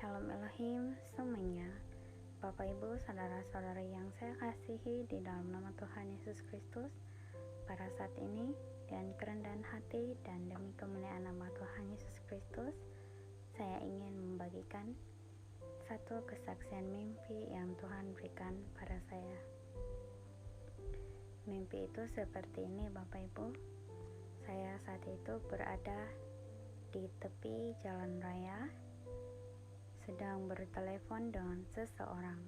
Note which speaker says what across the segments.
Speaker 1: Shalom Elohim semuanya, Bapak Ibu, saudara-saudari yang saya kasihi di dalam nama Tuhan Yesus Kristus. Pada saat ini, dengan kerendahan hati dan demi kemuliaan nama Tuhan Yesus Kristus, saya ingin membagikan satu kesaksian mimpi yang Tuhan berikan pada saya. Mimpi itu seperti ini, Bapak Ibu. Saya saat itu berada di tepi jalan raya, sedang bertelepon dengan seseorang,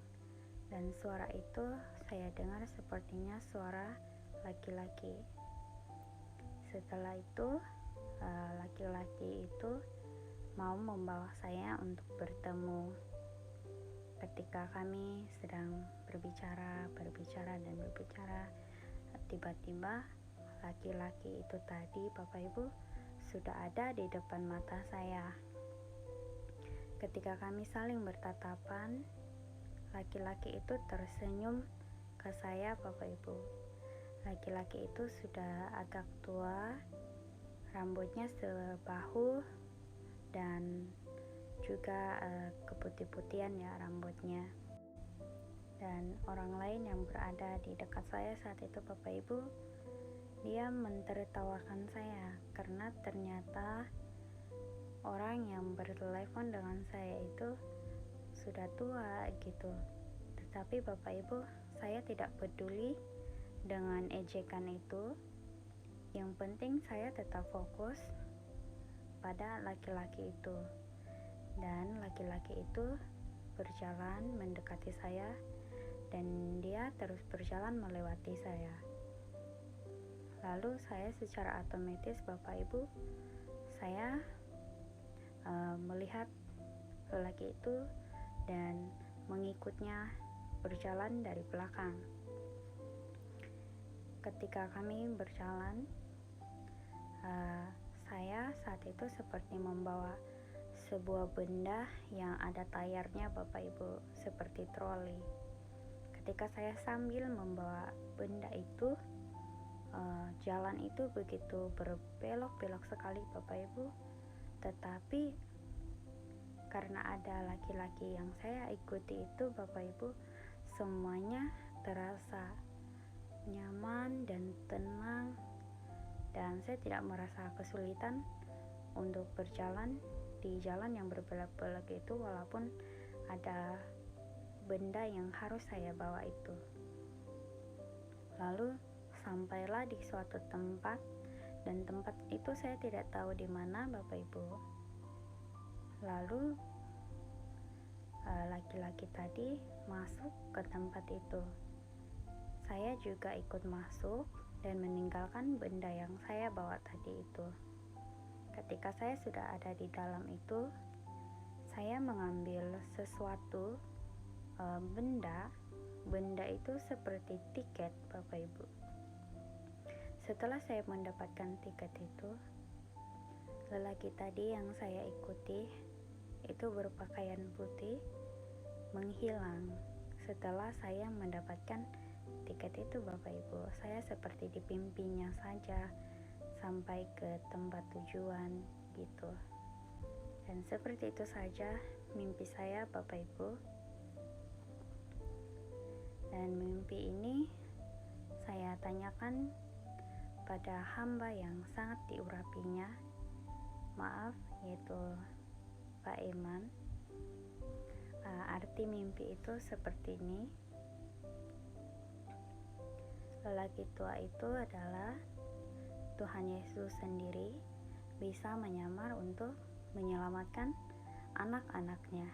Speaker 1: dan suara itu saya dengar sepertinya suara laki-laki. Setelah itu laki-laki itu mau membawa saya untuk bertemu. Ketika kami sedang berbicara, tiba-tiba laki-laki itu tadi, Bapak Ibu, sudah ada di depan mata saya. Ketika kami saling bertatapan, laki-laki itu tersenyum ke saya, Bapak Ibu. Laki-laki itu sudah agak tua, rambutnya sebahu dan juga keputih-putihan ya rambutnya. Dan orang lain yang berada di dekat saya saat itu, Bapak Ibu, dia mentertawakan saya karena ternyata orang yang bertelepon dengan saya itu sudah tua gitu. Tetapi Bapak Ibu, saya tidak peduli dengan ejekan itu. Yang penting saya tetap fokus pada laki-laki itu. Dan laki-laki itu berjalan mendekati saya, dan dia terus berjalan melewati saya. Lalu saya secara otomatis, Bapak Ibu, saya melihat lelaki itu dan mengikutnya berjalan dari belakang. Ketika kami berjalan, saya saat itu seperti membawa sebuah benda yang ada tayarnya, Bapak Ibu, seperti troli. Ketika saya sambil membawa benda itu, jalan itu begitu berbelok-belok sekali, Bapak Ibu. Tetapi karena ada laki-laki yang saya ikuti itu, Bapak Ibu, semuanya terasa nyaman dan tenang, dan saya tidak merasa kesulitan untuk berjalan di jalan yang berbelok-belok itu, walaupun ada benda yang harus saya bawa itu. Lalu sampailah di suatu tempat, dan tempat itu saya tidak tahu di mana, Bapak Ibu. Lalu laki-laki tadi masuk ke tempat itu. Saya juga ikut masuk dan meninggalkan benda yang saya bawa tadi itu. Ketika saya sudah ada di dalam itu, saya mengambil sesuatu benda itu seperti tiket, Bapak Ibu. Setelah saya mendapatkan tiket itu, lelaki tadi yang saya ikuti itu berpakaian putih menghilang. Setelah saya mendapatkan tiket itu, Bapak Ibu, saya seperti dipimpinnya saja sampai ke tempat tujuan gitu. Dan seperti itu saja mimpi saya, Bapak Ibu. Dan mimpi ini saya tanyakan pada hamba yang sangat diurapinya, maaf, yaitu Pak Iman. Arti mimpi itu seperti ini. Lelaki tua itu adalah Tuhan Yesus sendiri, bisa menyamar untuk menyelamatkan anak-anaknya.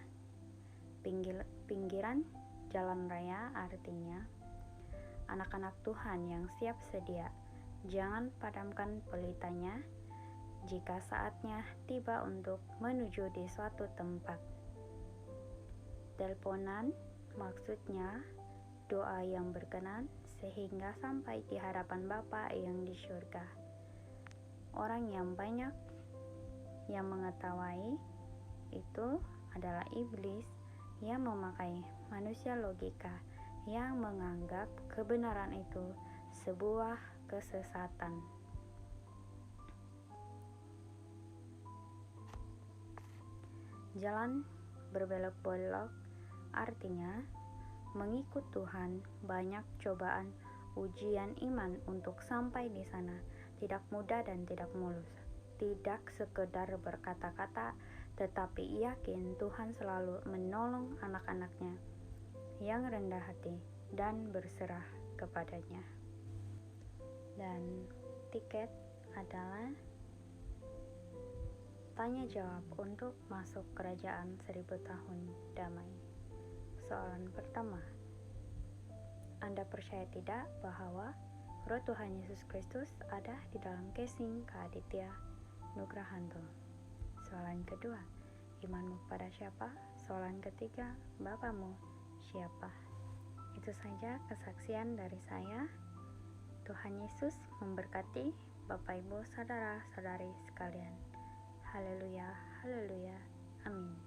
Speaker 1: Pinggiran jalan raya artinya anak-anak Tuhan yang siap sedia. Jangan padamkan pelitanya jika saatnya tiba untuk menuju di suatu tempat. Teleponan maksudnya doa yang berkenan sehingga sampai di hadapan Bapa yang di surga. Orang yang banyak yang mengetahui itu adalah iblis yang memakai manusia logika yang menganggap kebenaran itu sebuah kesesatan. Jalan berbelok-belok, artinya mengikut Tuhan banyak cobaan ujian iman untuk sampai di sana. Tidak mudah dan tidak mulus. Tidak sekedar berkata-kata, tetapi yakin Tuhan selalu menolong anak-anaknya yang rendah hati dan berserah kepadanya. Dan tiket adalah tanya jawab untuk masuk kerajaan 1000 tahun damai. Soalan pertama, Anda percaya tidak bahwa Roh Tuhan Yesus Kristus ada di dalam casing Kak Aditya Nugrahanto? Soalan kedua, imanmu pada siapa? Soalan ketiga, Bapamu siapa? Itu saja kesaksian dari saya. Tuhan Yesus memberkati Bapak Ibu saudara-saudari sekalian. Haleluya, haleluya, amin.